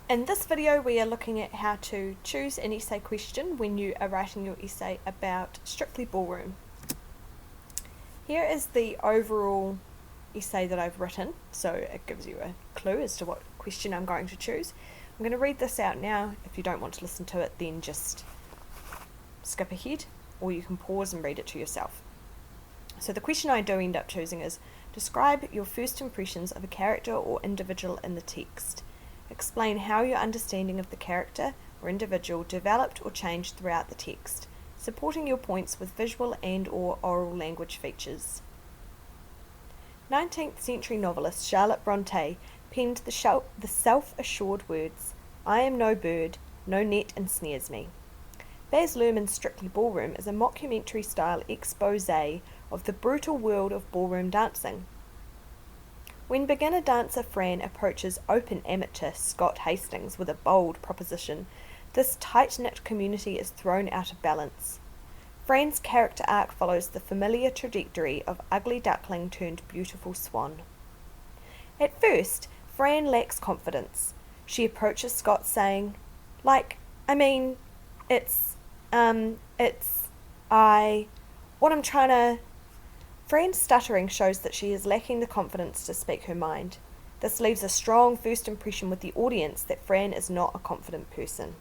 In this video we are looking at how to choose an essay question when you are writing your essay about Strictly Ballroom. Here is the overall essay that I've written, so it gives you a clue as to what question I'm going to choose. I'm going to read this out now. If you don't want to listen to it, then just skip ahead, or you can pause and read it to yourself. So the question I do end up choosing is, describe your first impressions of a character or individual in the text. Explain how your understanding of the character or individual developed or changed throughout the text, supporting your points with visual and/or oral language features. 19th century novelist Charlotte Bronte penned the self-assured words, "I am no bird, no net ensnares me." Baz Luhrmann's Strictly Ballroom is a mockumentary-style exposé of the brutal world of ballroom dancing. When beginner dancer Fran approaches open amateur Scott Hastings with a bold proposition, this tight-knit community is thrown out of balance. Fran's character arc follows the familiar trajectory of ugly duckling turned beautiful swan. At first, Fran lacks confidence. She approaches Scott saying, Fran's stuttering shows that she is lacking the confidence to speak her mind. This leaves a strong first impression with the audience that Fran is not a confident person.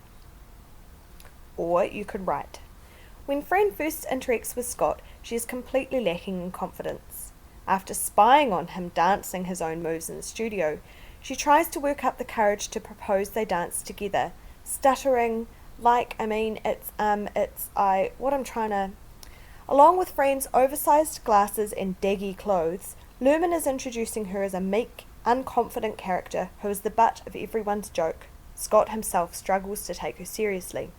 Or you could write, when Fran first interacts with Scott, she is completely lacking in confidence. After spying on him dancing his own moves in the studio, she tries to work up the courage to propose they dance together, stuttering, Along with Fran's oversized glasses and daggy clothes, Luhrmann is introducing her as a meek, unconfident character who is the butt of everyone's joke. Scott himself struggles to take her seriously.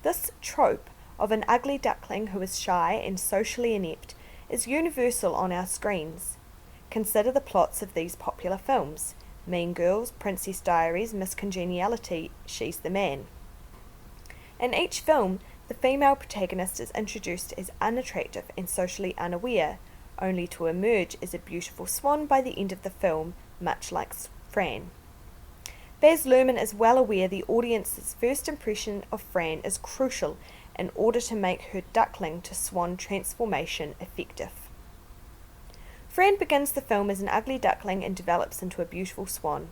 This trope of an ugly duckling who is shy and socially inept is universal on our screens. Consider the plots of these popular films: Mean Girls, Princess Diaries, Miss Congeniality, She's the Man. In each film, the female protagonist is introduced as unattractive and socially unaware, only to emerge as a beautiful swan by the end of the film, much like Fran. Baz Luhrmann is well aware the audience's first impression of Fran is crucial in order to make her duckling to swan transformation effective. Fran begins the film as an ugly duckling and develops into a beautiful swan.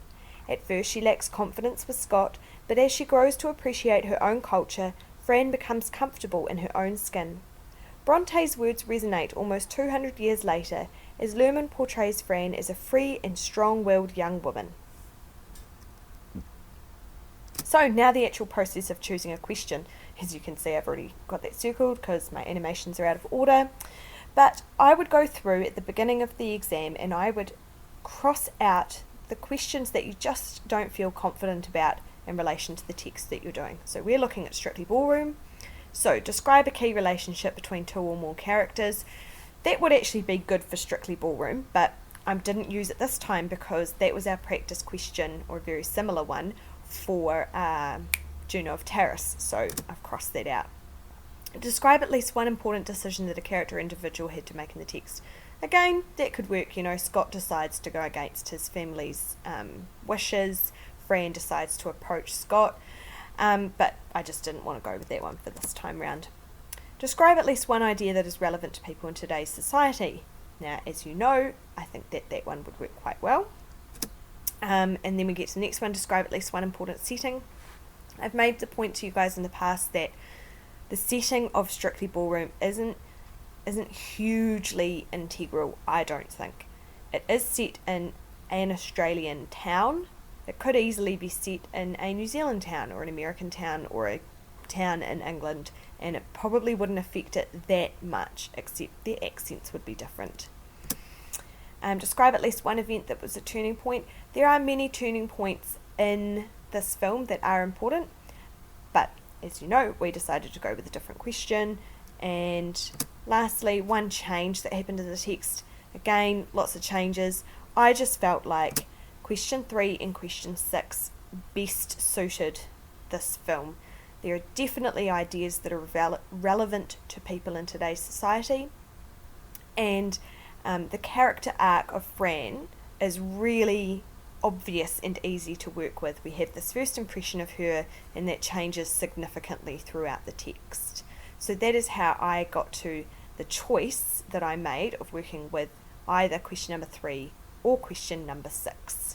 At first she lacks confidence with Scott, but as she grows to appreciate her own culture, Fran becomes comfortable in her own skin. Bronte's words resonate almost 200 years later as Luhrmann portrays Fran as a free and strong-willed young woman. So now the actual process of choosing a question. As you can see, I've already got that circled because my animations are out of order. But I would go through at the beginning of the exam and I would cross out the questions that you just don't feel confident about in relation to the text that you're doing. So we're looking at Strictly Ballroom. So describe a key relationship between two or more characters. That would actually be good for Strictly Ballroom, but I didn't use it this time because that was our practice question, or a very similar one, for Juno of Terrace. So I've crossed that out. Describe at least one important decision that a character or individual had to make in the text. Again, that could work. Scott decides to go against his family's wishes. Fran decides to approach Scott, but I just didn't want to go with that one for this time round. Describe at least one idea that is relevant to people in today's society. Now, as you know, I think that one would work quite well. And then we get to the next one, describe at least one important setting. I've made the point to you guys in the past that the setting of Strictly Ballroom isn't hugely integral, I don't think. It is set in an Australian town. It could easily be set in a New Zealand town or an American town or a town in England, and it probably wouldn't affect it that much, except the accents would be different. Describe at least one event that was a turning point. There are many turning points in this film that are important, but as you know, we decided to go with a different question. And lastly, one change that happened in the text. Again, lots of changes. I just felt like question 3 and question 6 best suited this film. There are definitely ideas that are relevant to people in today's society, and the character arc of Fran is really obvious and easy to work with. We have this first impression of her, and that changes significantly throughout the text. So that is how I got to the choice that I made of working with either question number 3 or question number 6.